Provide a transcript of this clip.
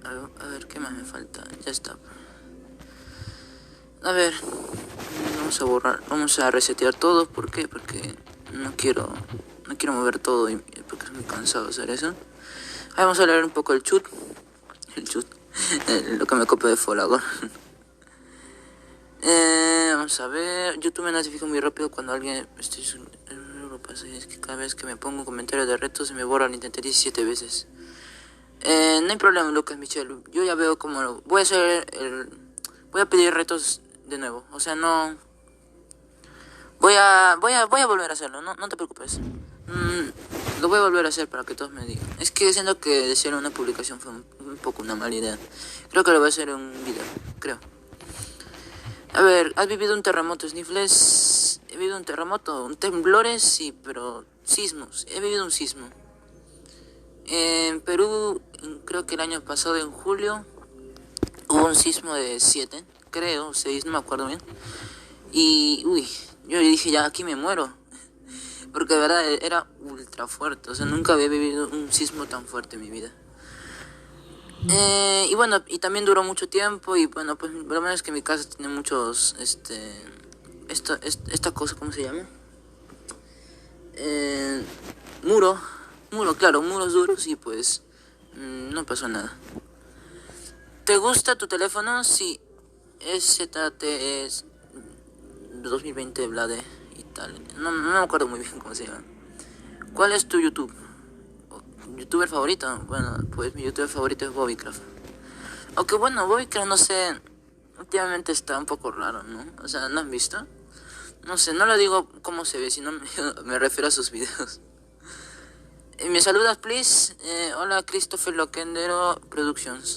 A ver, ¿qué más me falta? Ya está. A ver, vamos a borrar, vamos a resetear todo. ¿Por qué? Porque no quiero mover todo porque es muy cansado hacer eso. Ahí vamos a leer un poco el chut. El chut. Lo que me copio de Folagor. Vamos a ver. YouTube me notifica muy rápido cuando alguien... Es que cada vez que me pongo un comentario de reto se me borra, lo intenté 17 veces. No hay problema, Lucas Michel. Yo ya veo cómo voy a hacer voy a pedir retos de nuevo. O sea, no... Voy a volver a hacerlo, no te preocupes. Lo voy a volver a hacer para que todos me digan. Es que siento que decir una publicación fue un poco una mala idea. Creo que lo voy a hacer en un video, creo. A ver, ¿has vivido un terremoto, Sniffles? He vivido un terremoto, un temblores, sí, pero sismos. He vivido un sismo. En Perú, creo que el año pasado, en julio, hubo un sismo de 7, creo, 6, no me acuerdo bien. Y, uy, yo dije, ya aquí me muero. Porque de verdad era ultra fuerte, o sea, nunca había vivido un sismo tan fuerte en mi vida. Y bueno, y también duró mucho tiempo y bueno, pues lo menos es que mi casa tiene muchos, esta cosa, ¿cómo se llama? Muro, claro, muros duros y pues no pasó nada. ¿Te gusta tu teléfono? Sí, ZT es 2020 Blade y tal. No me acuerdo muy bien cómo se llama. ¿Cuál es tu ¿YouTuber favorito? Bueno, pues mi YouTuber favorito es Bobbycraft. Aunque bueno, Bobbycraft no sé, últimamente está un poco raro, ¿no? O sea, ¿no has visto? No sé, no lo digo cómo se ve, sino me refiero a sus videos. ¿Me saludas, please? Hola, Christopher Loquendero Productions.